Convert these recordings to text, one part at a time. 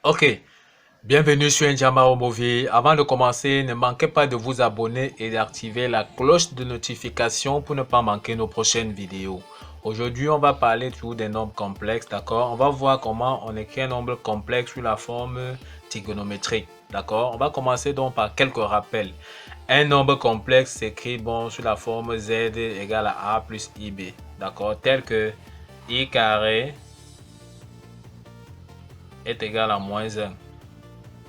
Ok, bienvenue sur Njamaro Movie. Avant de commencer, ne manquez pas de vous abonner et d'activer la cloche de notification pour ne pas manquer nos prochaines vidéos. Aujourd'hui, on va parler toujours des nombres complexes, d'accord? On va voir comment on écrit un nombre complexe sous la forme trigonométrique, d'accord? On va commencer donc par quelques rappels. Un nombre complexe s'écrit sous la forme z égale à a plus ib, d'accord? Tel que i carré est égal à moins 1.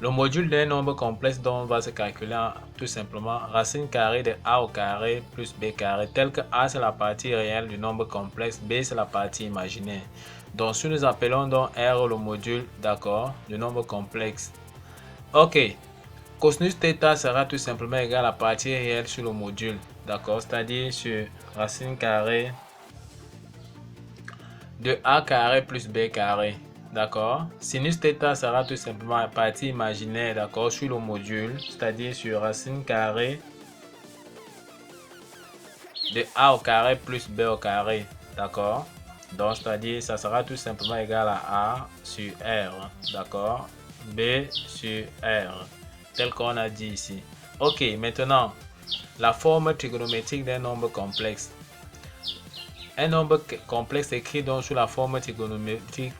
Le module d'un nombre complexe dont on va se calculer tout simplement racine carrée de a au carré plus b carré, tel que a c'est la partie réelle du nombre complexe, b c'est la partie imaginaire. Donc si nous appelons donc r le module, d'accord, du nombre complexe. Ok, cosinus θ sera tout simplement égal à la partie réelle sur le module, d'accord, c'est-à-dire sur racine carrée de a carré plus b carré. D'accord. Sinus θ sera tout simplement la partie imaginaire, d'accord, sur le module, c'est-à-dire sur racine carrée de a au carré plus b au carré. D'accord. Donc, c'est-à-dire, ça sera tout simplement égal à a sur r. D'accord. B sur r. Tel qu'on a dit ici. Ok, maintenant, la forme trigonométrique d'un nombre complexe. Un nombre complexe écrit donc sous la forme trigonométrique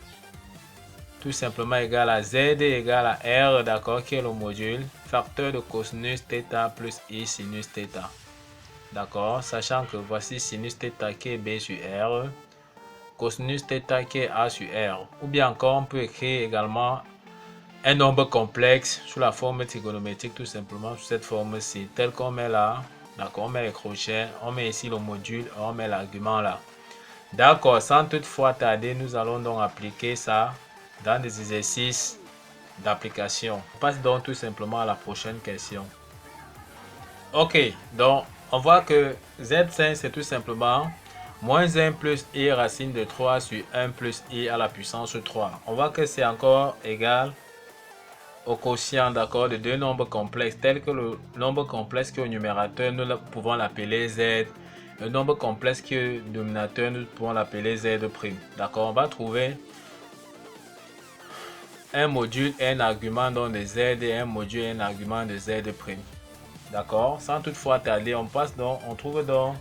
tout simplement égal à z égale à r, d'accord, qui est le module facteur de cosinus θ plus i sinus θ, d'accord, sachant que voici sinus θ qui est b sur r, cosinus θ qui est a sur r. Ou bien encore on peut écrire également un nombre complexe sous la forme trigonométrique tout simplement sous cette forme-ci, tel qu'on met là, d'accord, on met les crochets, on met ici le module, on met l'argument là. D'accord, sans toutefois tarder, nous allons donc appliquer ça dans des exercices d'application. On passe donc tout simplement à la prochaine question. Ok, donc on voit que Z5 c'est tout simplement moins 1 plus i racine de 3 sur 1 plus i à la puissance 3. On voit que c'est encore égal au quotient, d'accord, de deux nombres complexes, tels que le nombre complexe qui est au numérateur, nous pouvons l'appeler z. Le nombre complexe qui est au dénominateur, nous pouvons l'appeler z'. D'accord, on va trouver un module et un argument donc de z et un module et un argument de z'. D'accord, sans toutefois tarder, on passe donc, on trouve donc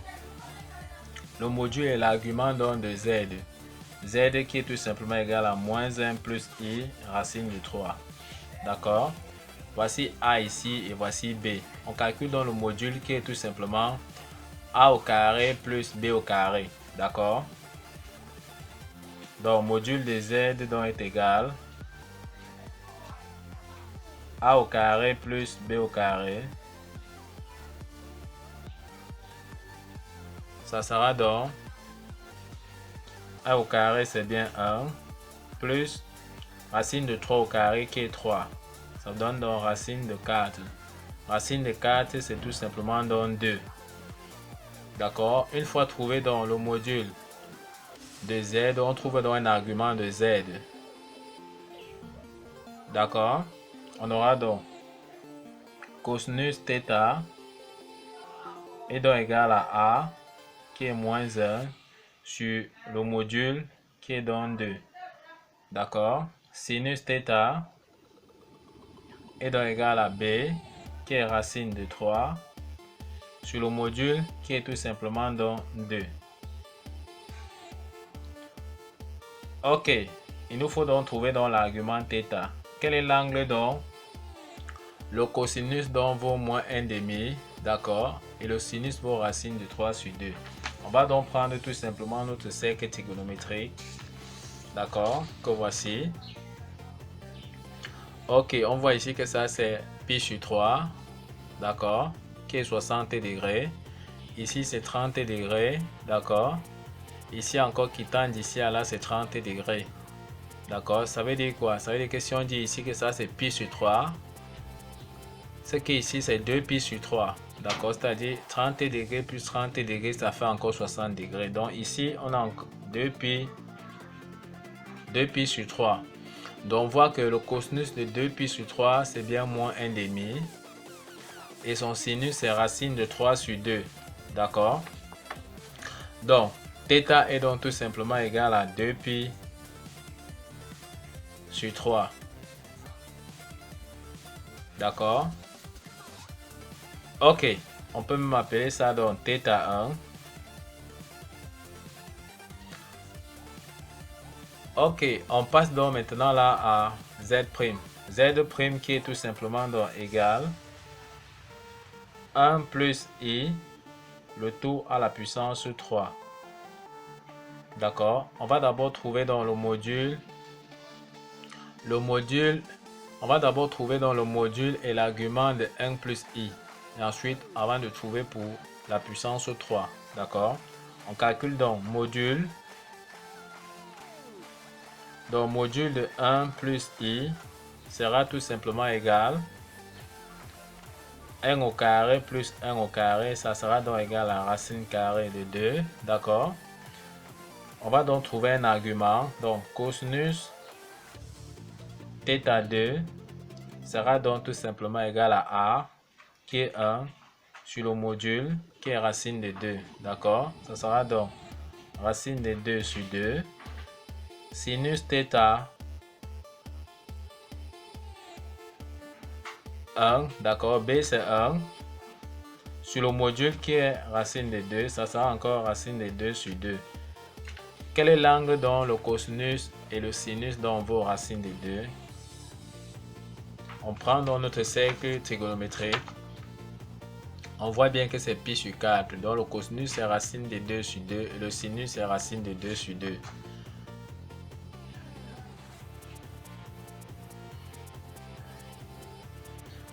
le module et l'argument donc de z. Z qui est tout simplement égal à moins 1 plus i racine de 3. D'accord. Voici A ici et voici B. On calcule donc le module qui est tout simplement A au carré plus B au carré. D'accord. Donc module de Z donc est égal A au carré plus B au carré. Ça sera donc A au carré c'est bien 1 plus racine de 3 au carré qui est 3. Ça donne donc racine de 4. Racine de 4 c'est tout simplement donc 2. D'accord. Une fois trouvé dans le module de z, on trouve donc un argument de z. D'accord. On aura donc cosinus θ est donc égal à a qui est moins 1 sur le module qui est donc 2. D'accord. Sinus θ est donc égal à b qui est racine de 3 sur le module qui est tout simplement donc 2. Ok, il nous faut donc trouver donc l'argument θ. Quel est l'angle donc? Le cosinus donc vaut moins 1,5, d'accord? Et le sinus vaut racine de 3 sur 2. On va donc prendre tout simplement notre cercle trigonométrique, d'accord? Que voici. Ok, on voit ici que ça c'est pi sur 3, d'accord? Qui est 60 degrés. Ici c'est 30 degrés, d'accord? Ici encore qui tend d'ici à là c'est 30 degrés. D'accord, ça veut dire quoi? Ça veut dire que si on dit ici que ça c'est pi sur 3, ce qui ici c'est 2 pi sur 3. D'accord, c'est-à-dire 30 degrés plus 30 degrés, ça fait encore 60 degrés. Donc ici, on a encore 2 pi sur 3. Donc on voit que le cosinus de 2 pi sur 3, c'est bien moins 1,5. Et son sinus, c'est racine de 3 sur 2. D'accord. Donc, θ est donc tout simplement égal à 2 pi sur 3. D'accord. Ok, on peut même appeler ça donc θ1. Ok, on passe donc maintenant là à Z'. Z' qui est tout simplement donc égal 1 plus I, le tout à la puissance 3. D'accord, on va d'abord trouver dans le module. On va d'abord trouver dans le module et l'argument de 1 plus I. Et ensuite, avant de trouver pour la puissance 3. D'accord, on calcule donc module. Donc, module de 1 plus I sera tout simplement égal 1 au carré plus 1 au carré, ça sera donc égal à racine carrée de 2, d'accord. On va donc trouver un argument, donc cosinus θ2 sera donc tout simplement égal à A, qui est 1, sur le module, qui est racine de 2, d'accord. Ça sera donc racine de 2 sur 2, sinus θ 1, d'accord, B c'est 1, sur le module qui est racine de 2, ça sera encore racine de 2 sur 2. Quel est l'angle dont le cosinus et le sinus dont vos racines de 2? On prend donc notre cercle trigonométrique. On voit bien que c'est pi sur 4. Donc le cosinus est racine de 2 sur 2 et le sinus est racine de 2 sur 2.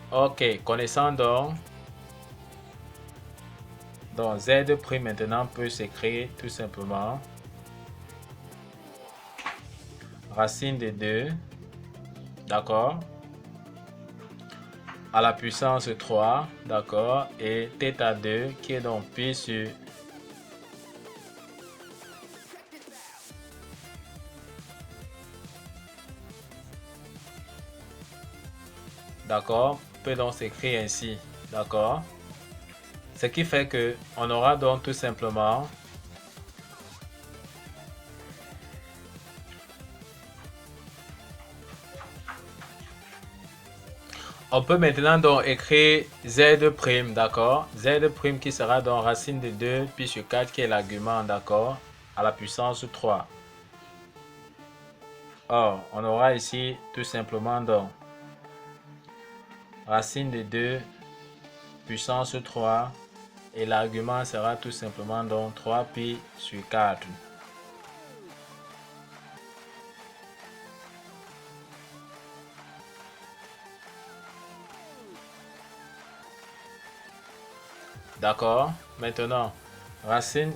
Ok, connaissant donc Z' maintenant peut s'écrire tout simplement racine de 2, d'accord, à la puissance 3, d'accord, et θ2 qui est donc pi sur d'accord, peut donc s'écrire ainsi, d'accord. Ce qui fait que on aura donc tout simplement on peut maintenant donc écrire Z', d'accord, Z' qui sera donc racine de 2 pi sur 4 qui est l'argument, d'accord, à la puissance 3. Or, on aura ici tout simplement donc racine de 2 puissance 3 et l'argument sera tout simplement donc 3 pi sur 4. D'accord, maintenant racine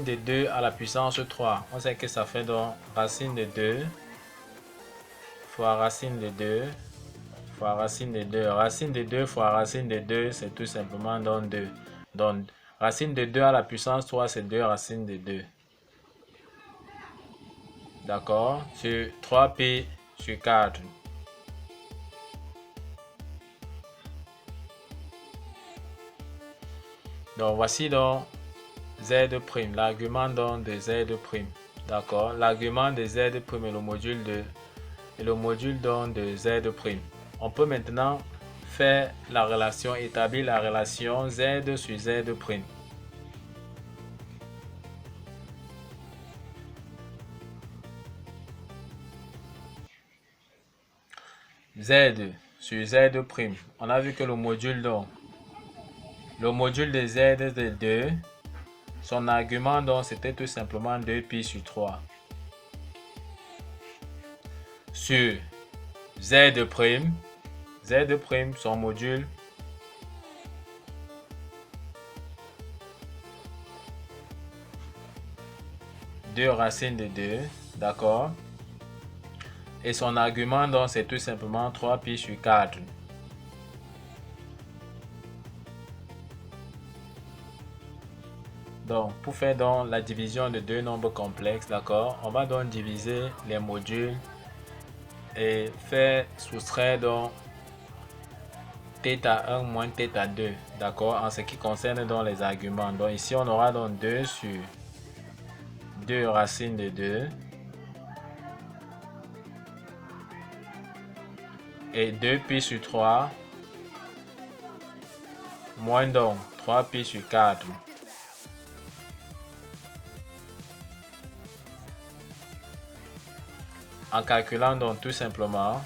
de 2 à la puissance 3. On sait que ça fait donc racine de 2 fois racine de 2 fois racine de 2. Racine de 2 fois racine de 2, c'est tout simplement donc 2. Donc, racine de 2 à la puissance 3, c'est 2 racines de 2. D'accord, sur 3pi sur 4. Donc, voici donc Z', l'argument donc de Z'. D'accord, l'argument de Z' et le module donc de Z'. On peut maintenant faire la relation, établir la relation Z sur Z'. Z sur Z'. On a vu que le module de Z est de 2. Son argument donc c'était tout simplement 2 pi sur 3. Sur Z', son module, deux racines de 2, d'accord. Et son argument donc c'est tout simplement 3 pi sur 4. Donc pour faire donc la division de deux nombres complexes, d'accord, on va donc diviser les modules et faire soustraire donc θ1 moins θ2, d'accord, en ce qui concerne donc les arguments. Donc ici on aura donc 2 sur 2 racines de 2. et 2pi sur 3 moins donc 3pi sur 4. En calculant donc tout simplement,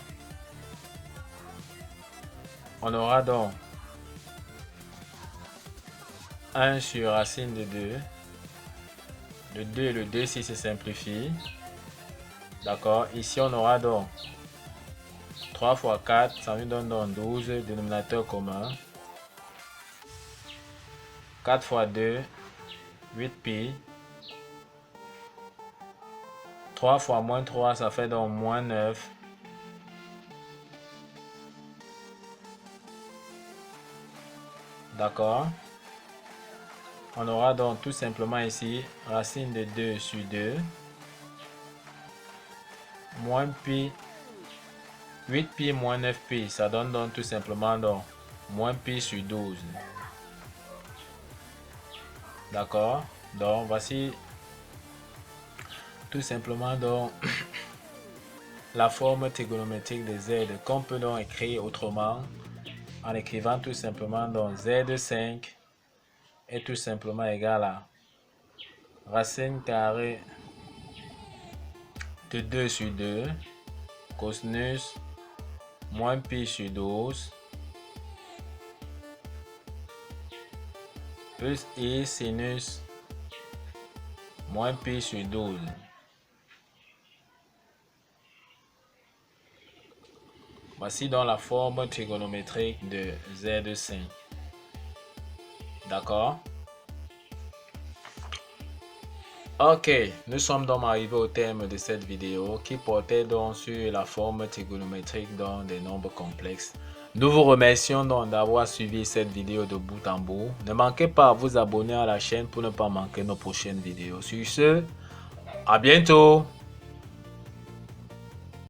on aura donc 1 sur racine de 2. Le 2 et le 2 ici se simplifient. D'accord. Ici on aura donc 3 fois 4, ça nous donne donc 12, dénominateur commun. 4 fois 2, 8pi. 3 fois moins 3, ça fait donc moins 9. D'accord. On aura donc tout simplement ici racine de 2 sur 2. Moins pi. 8pi moins 9pi, ça donne donc tout simplement donc moins pi sur 12. D'accord. Donc voici tout simplement donc la forme trigonométrique de z qu'on peut donc écrire autrement en écrivant tout simplement donc z5 est tout simplement égal à racine carrée de 2 sur 2 cosinus moins pi sur 12 plus i sinus moins pi sur 12. Voici donc la forme trigonométrique de Z5. D'accord? Ok, nous sommes donc arrivés au terme de cette vidéo qui portait donc sur la forme trigonométrique donc des nombres complexes. Nous vous remercions donc d'avoir suivi cette vidéo de bout en bout. Ne manquez pas à vous abonner à la chaîne pour ne pas manquer nos prochaines vidéos. Sur ce, à bientôt!